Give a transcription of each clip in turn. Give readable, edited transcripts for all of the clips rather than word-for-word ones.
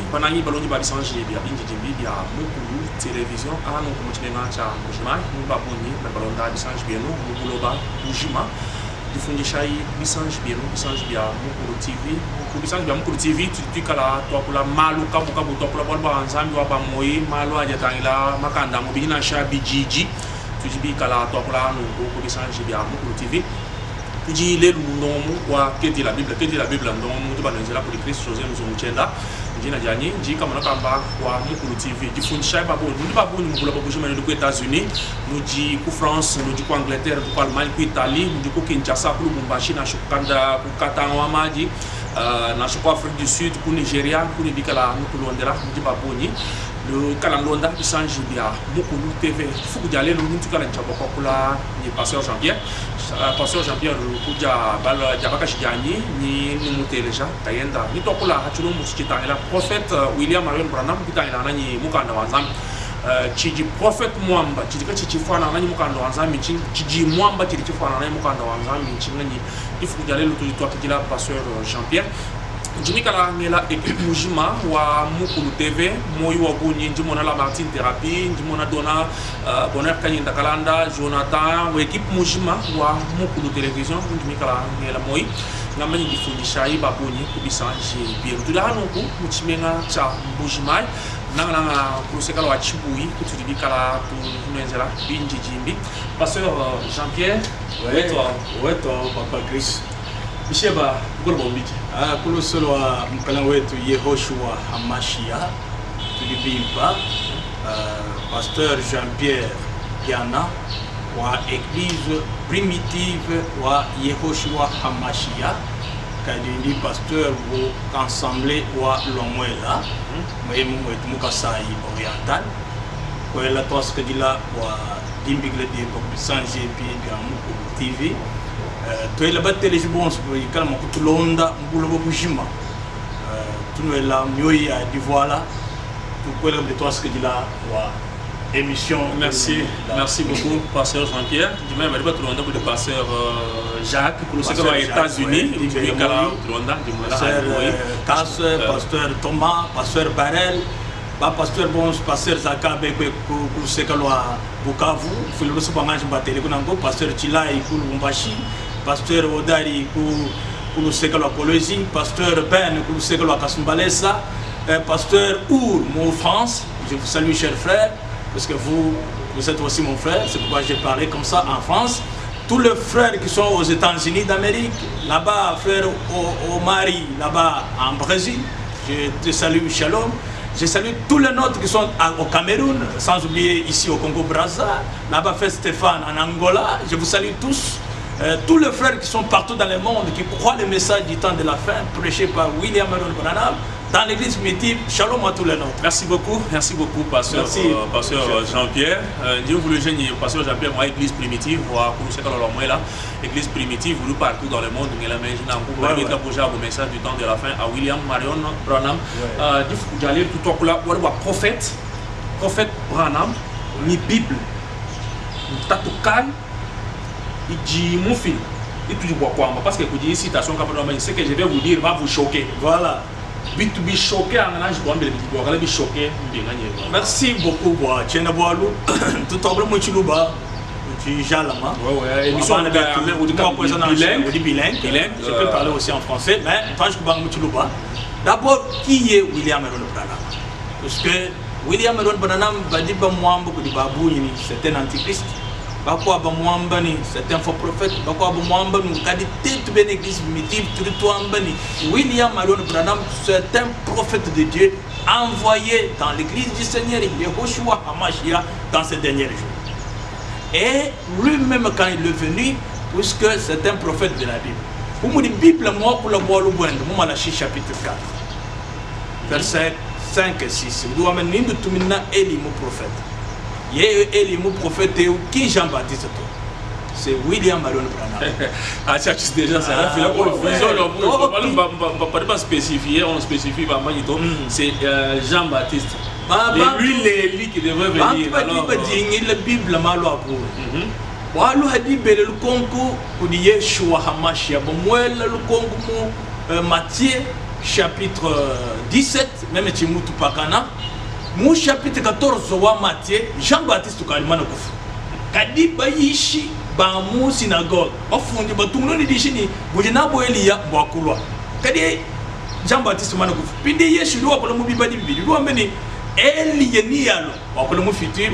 Biji, Banani Baloni Balisanji, Binji Bia, Mukulu, télévision, ah non, comme tu l'as dit, Mujima, Mubaboni, Balonda, Bisanj Bieno, Mukuloba, Mujima, du Fundishai, Bisanj Bieno, Bisanj Bia, Mukulu TV, Bisanj Bia, Mukulu TV, tu dis que la Topula, Malu, Kabukabu, Topula, Balba, Anzami, Wabamoy, Malu, Ayatangla, Makanda, Mobina, Biji, tu dis que la Topula, nous, Bisanj Bia, Mukulu TV. Dit les noms quoi que dit la Bible non nous devons nous là pour Christ José nous mutenda dit na jani dit comme na kamba kwa Mukulu TV dit fundisha babo nous pas bon nous pour bouger mais aux États-Unis nous dit pour France nous dit pour Angleterre pour Allemagne pour Italie nous dit pour Kinshasa pour Lubumbashi na Shokanda pour Katanga Madi na Afrique du Sud pour Nigeria pour dit que la Mukulu ndera dit pas bon le Kalangonda qui change bien Mukulu TV il faut que aller le nous tout la tchapoko pour la ni pasteur Jean-Pierre Kuja Bala Jabaka Shigani ni Muteleja Tayenda ni Tokola Hatulo Muskita la prophète William Marion Branham Kitana ni Mukanda Wanzam Chiji prophète Mwamba Chiji Fana ni Mukanda Wanzam Chiji Mwamba Chiji Fana ni Mukanda Wanzam Chingani il faut que aller le tout toi qui la pasteur Jean-Pierre Jimikala ngela équipe Mujima wa Mukulu TV moyi wa buni njimona la Martin Thérapie njimona dona Bonheur Kanyinda Kalanda Jonathan wa équipe Mujima wa Mukulu télévision Jimikala ngela moyi ngamani difundisha iba buni kubisa je bien tula hanoko muchimenga cha Mujima nanga kusekala wa Chibui kutudibikala tunenzela binji jimbi pasteur Jean-Pierre ouais toi papa Chris Bisheba Golbombiti kulo solo wa mpala wetu Yehoshua Hamashia tulibimba pasteur Jean-Pierre Kiana wa église primitive wa Yehoshua Hamashia kadindi pasteur wo ensemble wa Lomwela mwemu wetu mukasai oriental kwa la toska dila wa dimbigle de Bobisanje puis Mukulu TV tu es là-bas télévission quand même tout l'onda mbulo bujima tu nous là mieux à voilà tout quoi de toi ce que dit là émission merci beaucoup pasteur Jean-Pierre du même pas tout l'onda pour le pasteur Jacques pour le aux États-Unis du l'onda du pasteur Thomas pasteur Barel pasteur bon pasteur Zakabe pour ce que loi Bukavu faut le recevoir manger batterie qu'on pasteur Chilai pour Lubumbashi pasteur Odari pour le secteur de la Colosie, pasteur Ben pour le secteur de la Kasumbalesa, pasteur Our, mon France, je vous salue chers frères, parce que vous êtes aussi mon frère, c'est pourquoi j'ai parlé comme ça en France. Tous les frères qui sont aux États-Unis d'Amérique, là-bas, frère au Mali, là-bas en Brésil, je te salue, shalom. Je salue tous les nôtres qui sont au Cameroun, sans oublier ici au Congo-Brazza, là-bas, frère Stéphane en Angola, je vous salue tous. Tous les frères qui sont partout dans le monde, qui croient le message du temps de la fin, prêché par William Marion Branham, dans l'église primitive, shalom à tous les nôtres. Merci beaucoup, pasteur Jean-Pierre. Dieu vous le génie, pasteur Jean-Pierre, moi, église primitive, moi, église primitive, vous partout dans le monde, vous avez le message du temps de la fin à William Marion Branham. J'allais tout au là, prophète Branham, ni Bible, ni Tatoukai. Il dit mon fils, il dit quoi parce que vous dites citation ce que je vais vous dire va vous choquer. Voilà. To be choqué en ange bon be be choqué merci beaucoup bois tiena boalu tout tombe mo chiluba tu jalama ouais émission de bilingue je peux parler aussi en français mais tant que bang mo chiluba d'abord qui est William Marion Branham parce que William Marion Branham va dire ba mwambo ko di babu ni c'est un antichrist. Bakwa Bamwambani, c'est un faux prophète. Bakwa Bamwambani, qualité de l'église primitive, Trituambani. William Marion Branham, c'est un prophète de Dieu envoyé dans l'église du Seigneur, Yehoshua Hamashia, dans ces derniers jours. Et lui-même, quand il est venu, puisque c'est un prophète de la Bible. Vous me dites, Bible, moi, pour le boire le boire, moi, Malachi chapitre 4, verset 5 et 6. Vous doit mener tout le monde, Élie, mon prophète. Élie, mon prophète, qui Jean-Baptiste, c'est William Marion Branham. Ah, ça, c'est déjà ça. On ne va pas spécifier, on spécifie vraiment, c'est Jean-Baptiste. Et lui, Élie qui devrait venir. La Bible, Walu hadi bele lukonku kudi Yeshua Hamashia bomwela lukonku mu Matthieu chapitre 17, même Timutu Pakana, mon chapitre 14 wa Matthieu, Jean-Baptiste Kalimana Koufou. Kadi Bayishi, Bamu synagogue, Bafundi Batumoni Dishini, Bujinabo Elia, Boakulwa. Kadi Jean-Baptiste Manakouf. Pindi Yesu doit pour le mobile badi, il doit mener Elie Nialo, pour le mot futur,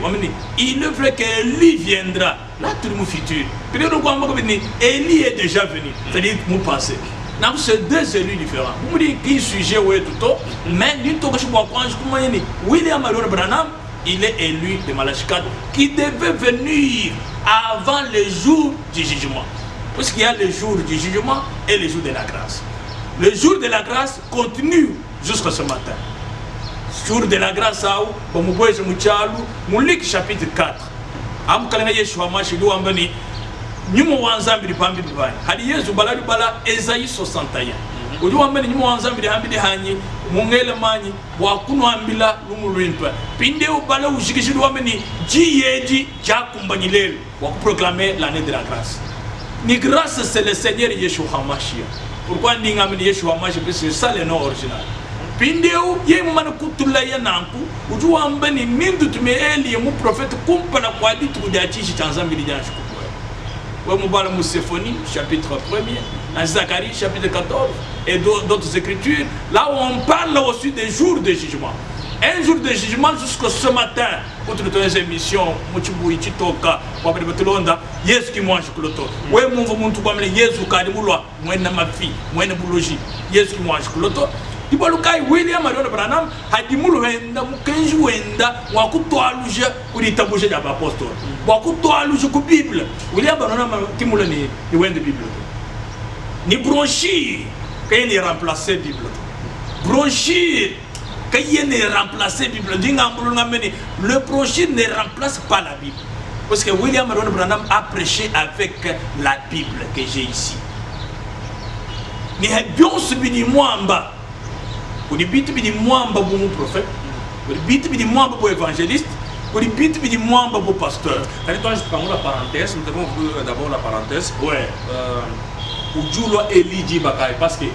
il est vrai que lui viendra, là tout le monde futur. Puis le roi Elie est déjà venu, c'est-à-dire mon passé. Nous c'est deux élus différents. Vous me dites qui sujet ou tout, mais nous tous les William Marion Branham, il est élu de Malachkat qui devait venir avant le jour du jugement. Parce qu'il y a le jour du jugement et le jour de la grâce. Le jour de la grâce continue jusqu'à ce matin. Jour de la grâce, chapitre 4. Nyumo wanzambiri pambi bibani hadi Yesu balali bala Esaïe 61 uju wambeni nyumo wanzambiri hambidi hanyi mungele manyi wakuno ambila lumulwimpa pinde ubala ushikishidu wambeni jiyeji jakumbanyilelu wakuproclamer l'année de la grâce. Ni grâce c'est le Seigneur Yeshua HaMashiach. Pourquoi ni ngamini Yeshua HaMashiach? Parce que c'est ça le nom original. Pindeu ye mwana kutula ya nanku uju wambeni mindu tumeeli ya mu prophète kumpala kwa ditu kujachishi chanzambiri janshu. Symphonie, chapitre 1er, dans Zacharie, chapitre 14, et d'autres écritures, là où on parle aussi des jours de jugement. Un jour de jugement jusqu'à ce matin, pour toutes les émissions, Mochibu Ichitoka, Wabelonda, Yes qui mange Cloto. Oui, mon muntu comme les Yesu Kadimulwa, moi ma fille, moi na boulogie, Yes qui mange Cloto. Ibalukai William Marion Branham hadimulu wenda mukenji wenda wakutwaluja ulitabuje ya apostol wakutwaluja ku Bible. William Branham kimula ni wenda Bible ni brochure kay ni remplacer Bible brochure kay ni remplacer Bible dinga mbulu ngameni le brochure ne remplace pas la Bible parce que William Marion Branham a prêché avec la Bible que j'ai ici ni bien subini mwamba. Pour les bits de mwamba pour mon prophète, pour les bits de mwamba pour évangéliste, pour les bits de mwamba pour pasteur. Allez, toi, je prends la parenthèse. Nous devons ouvrir d'abord la parenthèse. Ouais. Ujulwa Eliji Bakai, parce que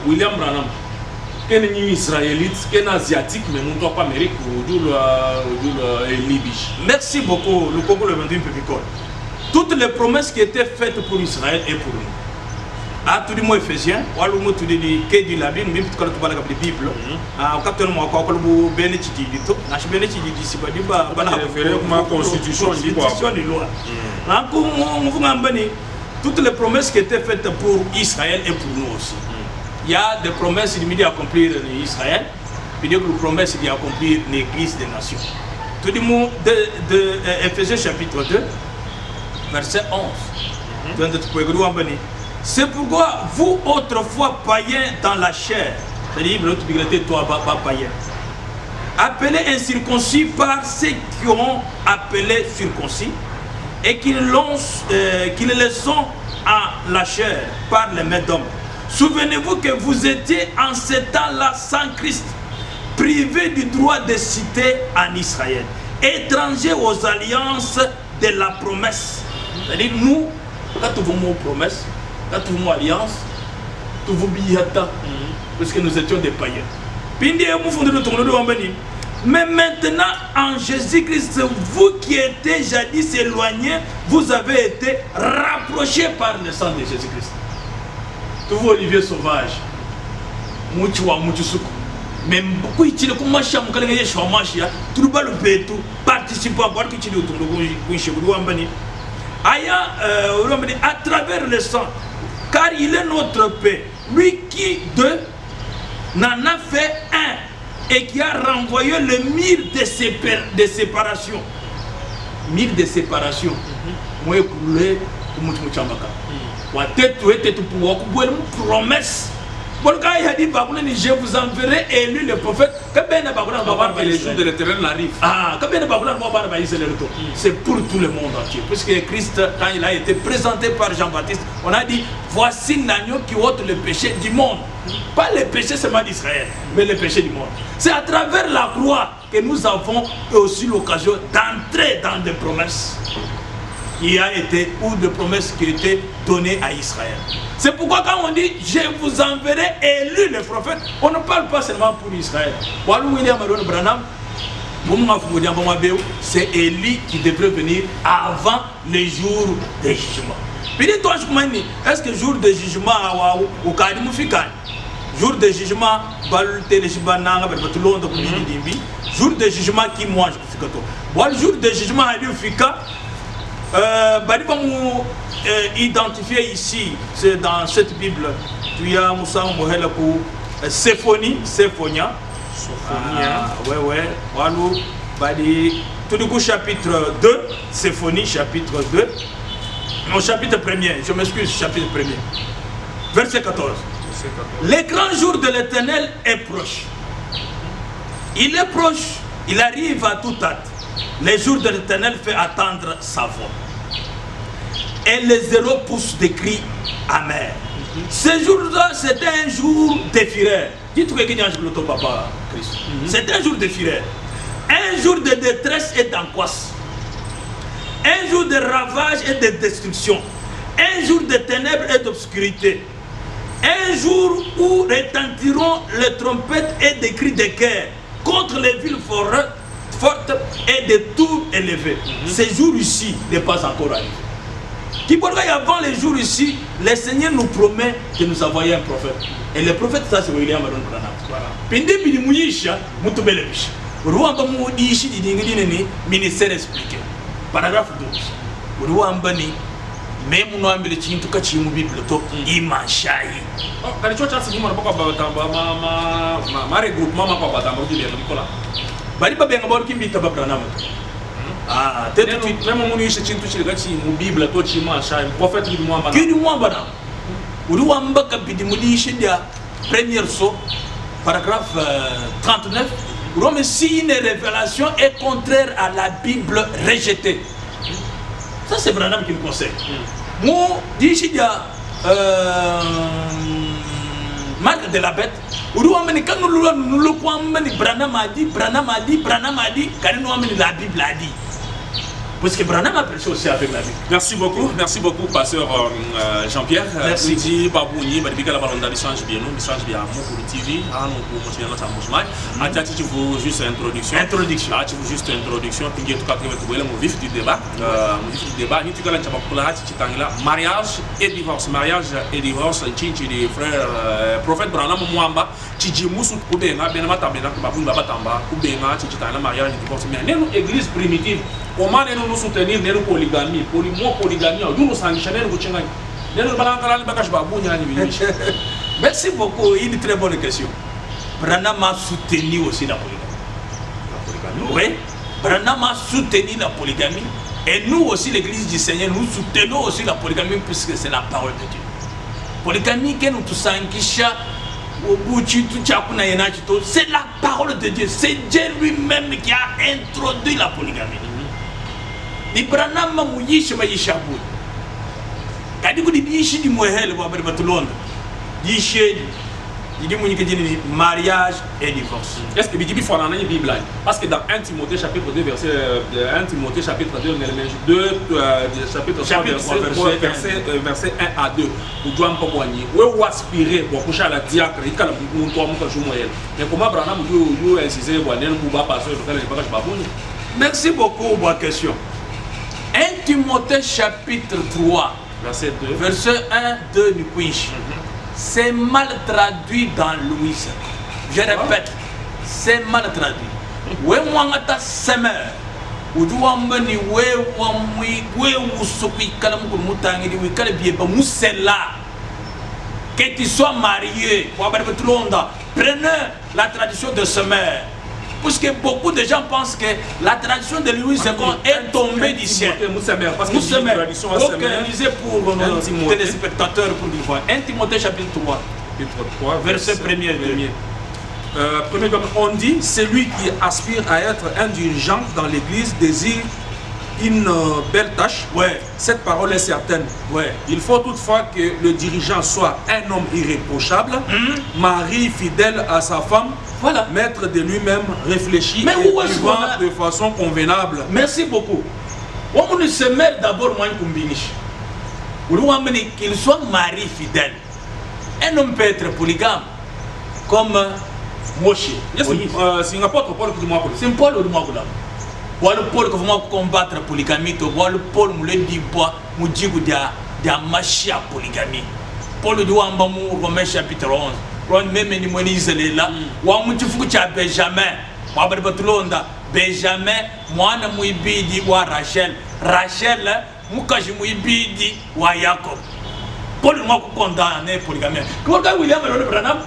William Branham, qui est un israélite, qui est un asiatique, mais nous ne sommes pas Amérique, Ujulwa Elibish. Merci beaucoup, le Congo le 21 Pépicole. Toutes les promesses qui étaient faites pour Israël et pour nous. Ah, tout le monde Éphésiens, ou alors tout le monde qui dit la Bible, même quand tu parles de la Bible, ah, au capitaine moi quand on bénéficie du tout, n'a pas bénéficié du si pas du bas, voilà, ma constitution de loi. Ah, comme on vous embêter, toutes les promesses qui étaient faites pour Israël et pour nous aussi. Il y a des promesses qui accomplir Israël, puis des promesses qui accomplir l'Église des nations. Tout le monde de Éphésiens chapitre 2, verset 11. C'est pourquoi vous autrefois païens dans la chair, c'est-à-dire toi païen, appelés incirconcis par ceux qui ont appelé circoncis et qui le sont à la chair par les mains d'hommes. Souvenez-vous que vous étiez en ce temps-là sans Christ, privés du droit de cité en Israël, étrangers aux alliances de la promesse. C'est-à-dire nous, quand nous avons promesse, quand nous avons alliance, nous avons billata, parce que nous étions des païens. Mais maintenant, en Jésus-Christ, vous qui étiez jadis éloignés, vous avez été rapprochés par le sang de Jésus-Christ. Tous vos oliviers sauvages, Mouchoua, Mouchoussoukou, même beaucoup de gens qui ont tout le monde participent à voir que tu à travers le sang, car il est notre paix, lui qui n'en a fait un et qui a renvoyé le mur de séparation. Mur de séparation. Moi, promesse. Je vous enverrai et lui le prophète. Les jours de l'Éternel arrivent. C'est pour tout le monde entier. Puisque Christ, quand il a été présenté par Jean-Baptiste, on a dit voici l'agneau qui ôte le péché du monde. Pas le péché seulement d'Israël, mais le péché du monde. C'est à travers la croix que nous avons aussi l'occasion d'entrer dans des promesses. qui a été, ou de promesses qui étaient données à Israël. C'est pourquoi quand on dit je vous enverrai élu les prophètes, on ne parle pas seulement pour Israël. C'est Élie qui devrait venir avant les jours de jugement. Est-ce que le jour de jugement au cas de jour de jugement, jour de jugement qui mange. Le jour de jugement a lieu identifié ici, c'est dans cette Bible, tu as Moussa Mohela pour Séphonia. Ouais, Walou, Badi, tout du coup, chapitre 2, Séphonie, chapitre 2, mon chapitre 1er, je m'excuse, chapitre 1er, verset 14. Le grand jour de l'Éternel est proche. Il est proche, il arrive à toute hâte. Les jours de l'Éternel fait attendre sa voix. Et les zéros poussent des cris amers. Ce jour-là, c'était un jour de fureur. Dites-moi que c'est papa Christ. C'était un jour de fureur. Un jour de détresse et d'angoisse. Un jour de ravage et de destruction. Un jour de ténèbres et d'obscurité. Un jour où retentiront les trompettes et des cris de guerre contre les villes fortes et des tours élevées. Ces jours ici n'est pas encore arrivé. Avant les jours ici, le Seigneur nous promet de nous envoyer un prophète. Et le prophète, ça c'est William Aron Branham. Pindi Mouisha, Moutubelevish. Rwamba Moudishi, ministère expliqué. Paragraphe 12. Rwambani. Même nous avons des gens qui ont Bible, ils mangent. Quand tu as dit que tu as regroupement, première saut, paragraphe 39. Rome, si une révélation est contraire à la Bible rejetée. Ça, c'est Branham qui le conseille. Moi, d'ici, Marc de la Bête, quand nous le croyons, Branham a dit, quand nous avons la Bible a dit. Parce que Branham a prêché aussi avec la Bible. Merci beaucoup, pasteur Jean-Pierre. Merci. Merci Babouni, Badibika la Balonda, Bissange bien, Bissange bien, Mokuru TV, nous continuons notre mouvement. Atiati, tu veux juste introduction. Ah, tu veux juste introduction, puis tu as trouvé le vif du débat. Ni tu as la mariage et divorce. Mariage et divorce, Tchinchi, les frères, prophète Branham Mwamba, Tchidji Moussou, Koubena, Benamata, Babouni, Babatamba, Koubena, Tchidji, mariage et divorce. Mais nous, église primitive, comment nous soutenir les polygamie, polygamie, nous s'enchaîner, merci beaucoup, une très bonne question. Branham a soutenu aussi la polygamie. Oui, Branham a soutenu la polygamie. Et nous aussi, l'église du Seigneur, nous soutenons aussi la polygamie puisque c'est la parole de Dieu. Polygamie, que nous tous c'est la parole de Dieu. C'est Dieu lui-même qui a introduit la polygamie. Ni Branham muyishe bayishabu. Kadi ko di yishi di mohel bo bari batulonda. Yishe di munike dini mariage et divorce. Est-ce que Bibi faut dans la Bible? Parce que dans 1 Timothée chapitre 2 verset 1 Timothée chapitre 2 chapitre 3 verset 1 à 2. Vous doit pas boigner. Ou aspirer pour coucher à la diacre, il kala mun to mun ka jumoyel. Mais comment Branham yo insister pour aller pour ba passer le bagage babouni? Merci beaucoup pour votre question. 1 Timothée chapitre 3, verset 2, verset 1, 2 du Quiche. C'est mal traduit dans Louis. Je répète, c'est mal traduit. Oui, moi, je suis semer. Ou du wambani, oui, que tu sois marié, prenez la tradition de semer. Parce que beaucoup de gens pensent que la tradition de Louis II est tombée du ciel. Parce que la tradition lisez pour nos téléspectateurs pour le voir. 1 Timothée chapitre 3, verset 1er. On dit, celui qui aspire à être un dirigeant dans l'église désire une belle tâche. Ouais. Cette parole est certaine. Ouais. Il faut toutefois que le dirigeant soit un homme irréprochable, mari fidèle à sa femme, voilà. Maître de lui-même, réfléchi et vivant de façon convenable. Merci beaucoup. On se met d'abord moins combinish. Qu'il soit mari fidèle. Un homme peut être polygame comme Moshe. C'est un apôtre Paul qui m'a C'est Paul ou moi. Voilà Paul qui va combattre la polygamie. Voilà Paul me le dit pas. Me dit que dia machia polygamie. Paul doit en bas Romains chapitre 11. Ron même ni moi ni là. Wa mu tifu cha Benjamin. Wa barbatulonda Benjamin mwana muibidi wa Rachel. Rachel mukaji muibidi wa Jacob. Paul m'a condamné polygamie. Quand William le Branham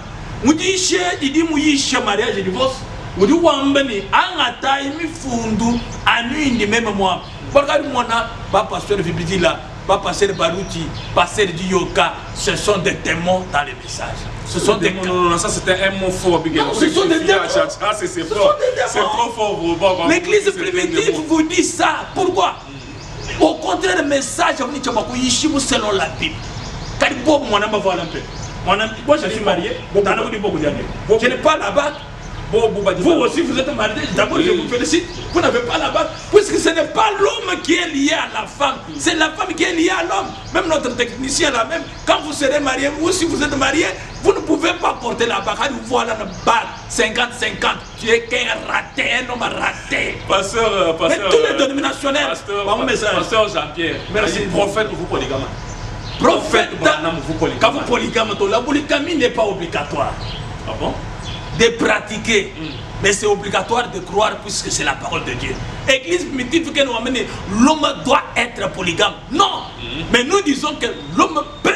mudishe idi muyishe mariage divorce. Udi wambani angata imifundu anuindi même moi. Regarde moi ba pasteur Vibidila, ba pasteur Baruti, pasteur Dioka, ce sont des témoins dans les messages. Ce sont des non, ça c'était un mot fort. Non, ce sont des témoins. C'est fort. C'est trop fort. L'église primitive vous dit ça. Pourquoi? Au contraire, le message selon la Bible. Car moi je suis marié, je n'ai pas la bague. Vous aussi vous êtes marié, d'abord je vous félicite, vous n'avez pas la bague, puisque ce n'est pas l'homme qui est lié à la femme, c'est la femme qui est liée à l'homme. Même notre technicien là même, quand vous serez marié, ou si vous êtes marié, vous ne pouvez pas porter la bague. Voilà une bague 50-50, tu es qu'un raté, un homme raté. Pasteur, mais tous les dénominationnels, pasteur Jean-Pierre, merci. Prophète vous polygame. Prophète vous polygame. Quand vous polygame, la polygamie n'est pas obligatoire. Ah bon? De pratiquer, mais c'est obligatoire de croire puisque c'est la parole de Dieu. Église primitive que nous amenons, l'homme doit être polygame. Non, mais nous disons que l'homme peut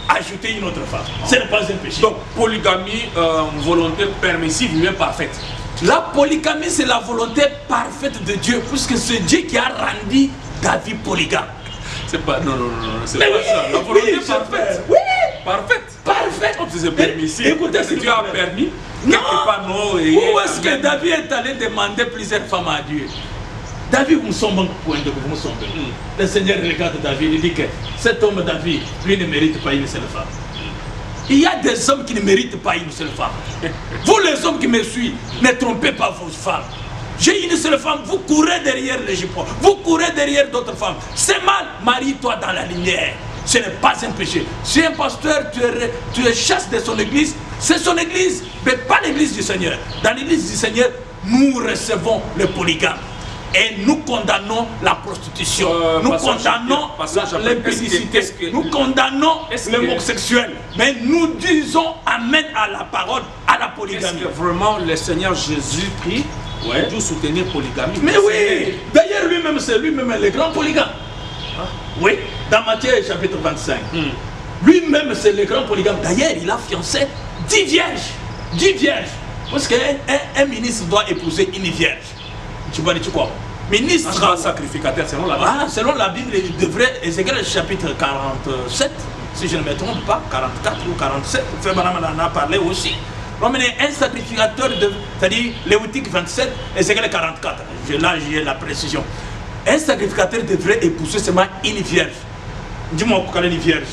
ajouter une autre femme. Ce n'est pas un péché. Donc polygamie, volonté permissive mais parfaite. La polygamie c'est la volonté parfaite de Dieu puisque c'est Dieu qui a rendu David polygame. C'est pas non, c'est pas ça. La volonté parfaite. Oui, parfaite. Parfaite. C'est permissive. Écoutez, si Dieu a permis. Non. Où est-ce que David est allé demander plusieurs femmes à Dieu? David, vous sommes point de vous sommes. Le Seigneur regarde David et dit que cet homme David, lui ne mérite pas une seule femme. Il y a des hommes qui ne méritent pas une seule femme. Vous les hommes qui me suivent, ne trompez pas vos femmes. J'ai une seule femme, vous courez derrière les jupons, vous courez derrière d'autres femmes. C'est mal, marie-toi dans la lumière. Ce n'est pas un péché. Si un pasteur, tu es chasse de son église, c'est son église, mais pas l'église du Seigneur. Dans l'église du Seigneur, nous recevons le polygame. Et nous condamnons la prostitution, nous condamnons l'impudicité, nous condamnons l'homosexuel. Mais nous disons amen à la parole, à la polygamie. Est-ce que vraiment le Seigneur Jésus-Christ pour soutenir la polygamie? Mais oui, d'ailleurs lui-même, c'est lui-même le grand polygame. Oui, dans Matthieu chapitre 25. Lui-même, c'est le grand polygame. D'ailleurs, il a fiancé 10 vierges. 10 vierges. Parce qu'un ministre doit épouser une vierge. Tu vois, tu quoi? Ministre. Sacrificateur, selon la Bible. Selon la Bible, il devrait, Ézéchiel chapitre 47, si je ne me trompe pas, 44 ou 47, Fébranam en a parlé aussi. Un sacrificateur, c'est-à-dire Lévitique 27, Ézéchiel 44. Là, j'ai la précision. Un sacrificateur devrait épouser seulement une vierge. Dis-moi quelle est une vierge.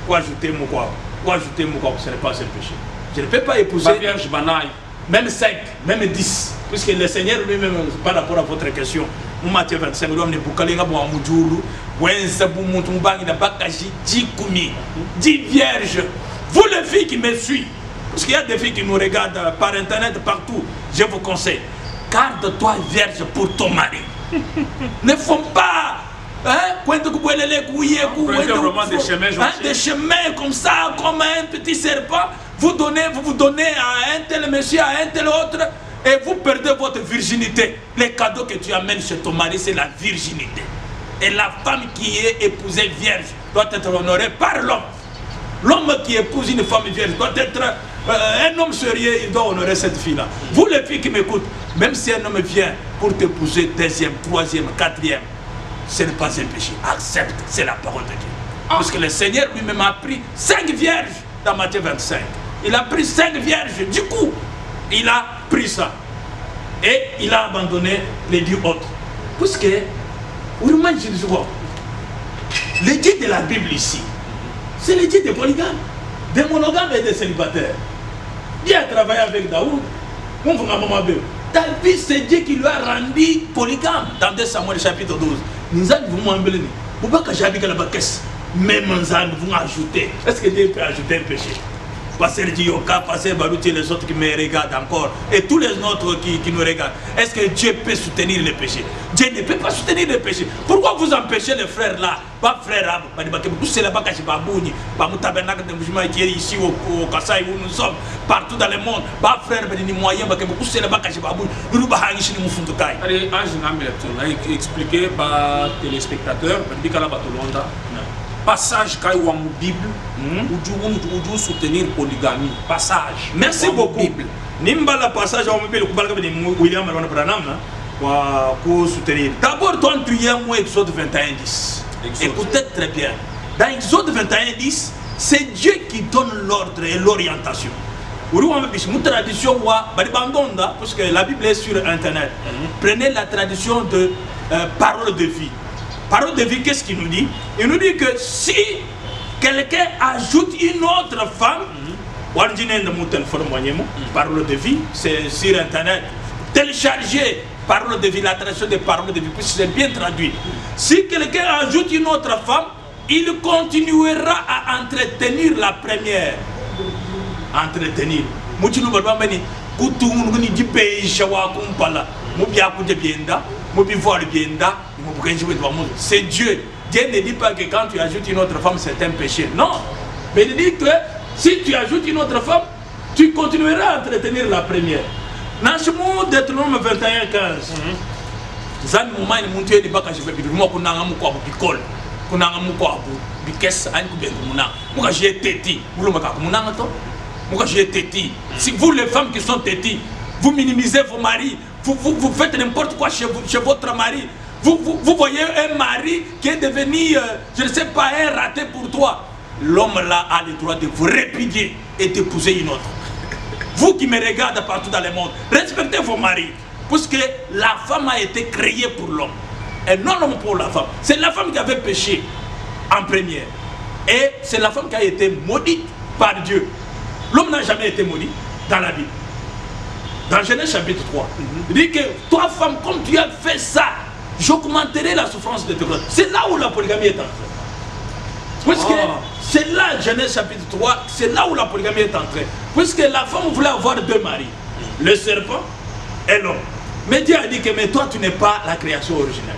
Quoi ajouter mon quoi? Quoi ajouter mon quoi? Ce n'est pas un péché. Je ne peux pas épouser. La vierge banaille. Même 5, même 10. Puisque le Seigneur lui-même, par rapport à votre question, Matthieu 25, 10 vierges. Vous les filles qui me suivent, parce qu'il y a des filles qui nous regardent par internet partout, je vous conseille, garde-toi vierge pour ton mari. Ne font pas des chemins comme ça, comme un petit serpent. Vous vous donnez à un tel monsieur, à un tel autre, et vous perdez votre virginité. Les cadeaux que tu amènes chez ton mari, c'est la virginité. Et la femme qui est épousée vierge doit être honorée par l'homme. L'homme qui épouse une femme vierge doit être un homme sérieux, il doit honorer cette fille-là. Vous les filles qui m'écoutent, même si un homme vient pour t'épouser deuxième, troisième, quatrième, ce n'est pas un péché. Accepte, c'est la parole de Dieu. Parce que le Seigneur lui-même a pris 5 vierges dans Matthieu 25. Il a pris 5 vierges, du coup, il a pris ça. Et il a abandonné les 10 autres. Puisque, le Dieu de la Bible ici, c'est le Dieu des polygames, des monogames et des célibataires. Dieu a travaillé avec Daoud. David, c'est Dieu qui lui a rendu polygame dans 2 Samuel chapitre 12. nous allons embellir. Vous ne pouvez pas j'habite la baquette. Même nous vont ajouter. Est-ce que Dieu peut ajouter un péché? Passer Dioka, passer Barouti, les autres qui me regardent encore, et tous les autres qui nous regardent. Est-ce que Dieu peut soutenir les péchés? Dieu ne peut pas soutenir les péchés. Pourquoi vous empêchez les frères là? Pas frères, vous c'est là-bas qui est ici au Kassai où nous sommes, partout dans le monde. Pas frères, mais moyens, vous c'est là-bas qui est allez, Ange expliquer par téléspectateurs, passage quand il y a une Bible, où tu soutenir polygamie. Passage. Merci beaucoup. Bible. Nimbala passage en Bible, William Marwan Branham, pour soutenir. D'abord, toi, tu y as moi Exode 21:10. Écoutez très bien. Dans Exode 21:10, c'est Dieu qui donne l'ordre et l'orientation. Une tradition, parce que la Bible est sur Internet. Prenez la tradition de parole de vie. Parole de vie, qu'est-ce qu'il nous dit? Il nous dit que si quelqu'un ajoute une autre femme, parole de vie, c'est sur Internet. Téléchargez parole de vie, la tradition de parole de vie, puisque c'est bien traduit. Si quelqu'un ajoute une autre femme, il continuera à entretenir la première. Entretenir. C'est Dieu. Dieu ne dit pas que quand tu ajoutes une autre femme, c'est un péché. Non. Mais il dit que si tu ajoutes une autre femme, tu continueras à entretenir la première. Dans ce monde de Deutéronome 21:15, zan moment ni muntu yedi baka jibe bidumo kunanga mukwa bikol kunanga mukwa bikes ani kubengu muna muka jeteti buloma ka munanga to muka jeteti. Si vous les femmes qui sont tétis, vous minimisez vos maris, vous faites n'importe quoi chez votre mari. Vous voyez un mari qui est devenu, je ne sais pas, un raté pour toi. L'homme là a le droit de vous répudier et d'épouser une autre. Vous qui me regardez partout dans le monde, respectez vos maris. Puisque la femme a été créée pour l'homme. Et non l'homme pour la femme. C'est la femme qui avait péché en première. Et c'est la femme qui a été maudite par Dieu. L'homme n'a jamais été maudit dans la Bible. Dans Genèse chapitre 3, il dit que toi femme, comme tu as fait ça, j'augmenterai la souffrance de tes frères. C'est là où la polygamie est entrée. Puisque c'est là, Genèse chapitre 3, c'est là où la polygamie est entrée. Puisque la femme voulait avoir deux maris, le serpent et l'homme. Mais Dieu a dit que mais toi tu n'es pas la création originelle.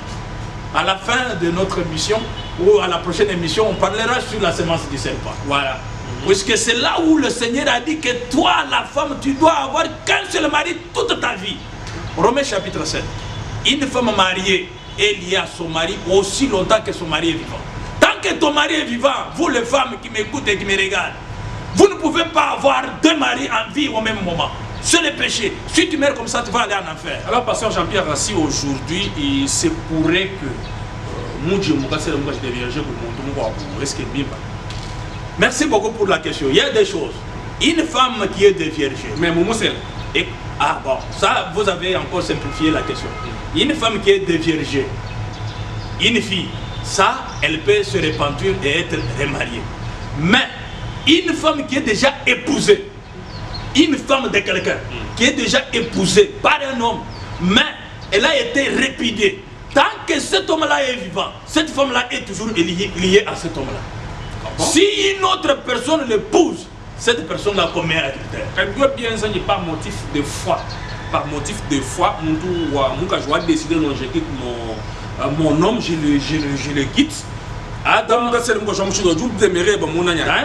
À la fin de notre émission, ou à la prochaine émission, on parlera sur la semence du serpent. Voilà. Puisque c'est là où le Seigneur a dit que toi, la femme, tu dois avoir qu'un seul mari toute ta vie. Romains chapitre 7. Une femme mariée est liée à son mari aussi longtemps que son mari est vivant. Tant que ton mari est vivant, vous les femmes qui m'écoutent et qui me regardent, vous ne pouvez pas avoir deux maris en vie au même moment. C'est le péché. Si tu meurs comme ça, tu vas aller en enfer. Alors, pasteur Jean-Pierre, si aujourd'hui, il se pourrait que merci beaucoup pour la question. Il y a des choses. Une femme qui est déviergée. Mais Momo, c'est... Ah bon, ça, vous avez encore simplifié la question. Une femme qui est déviergée, une fille, ça, elle peut se repentir et être remariée. Mais une femme qui est déjà épousée, une femme de quelqu'un qui est déjà épousée par un homme, mais elle a été répudiée. Tant que cet homme-là est vivant, cette femme-là est toujours liée à cet homme-là. Si une autre personne l'épouse, cette personne-là commet un adultère. Elle doit bien enseigner par motif de foi. Par motif de foi, je vais décider de quitter mon homme, je le quitte. Dans 1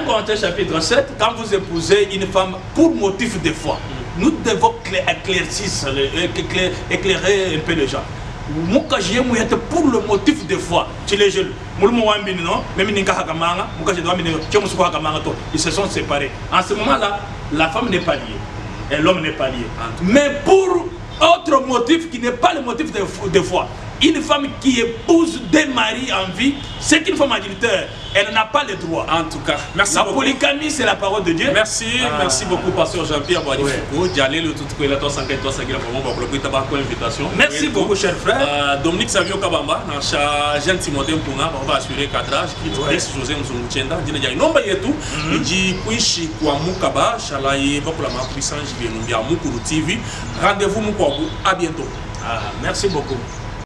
Corinthiens chapitre 7, quand vous épousez une femme pour motif de foi, nous devons éclairer un peu les gens. Pour le motif de foi, ils se sont séparés. En ce moment-là, la femme n'est pas liée et l'homme n'est pas lié. Mais pour autre motif qui n'est pas le motif de foi, une femme qui épouse des maris en vie, c'est une femme adultère. Elle n'a pas le droit. En tout cas, merci la beaucoup. polygamie, c'est la parole de Dieu. Merci, merci beaucoup, pasteur Jean-Pierre Boadifouko. Merci beaucoup, cher frère. Dominique Savio Kabamba, Jean Timothée Mpunga, on va assurer cadrage. José Nzunguchenda, Dina Nomba Yetu, Iji Kuishi Kwamukaba, Chalaye, Bokulama, Puissance, Jibé, Mukuru TV. Rendez-vous, Mukwabu. À bientôt. Merci beaucoup.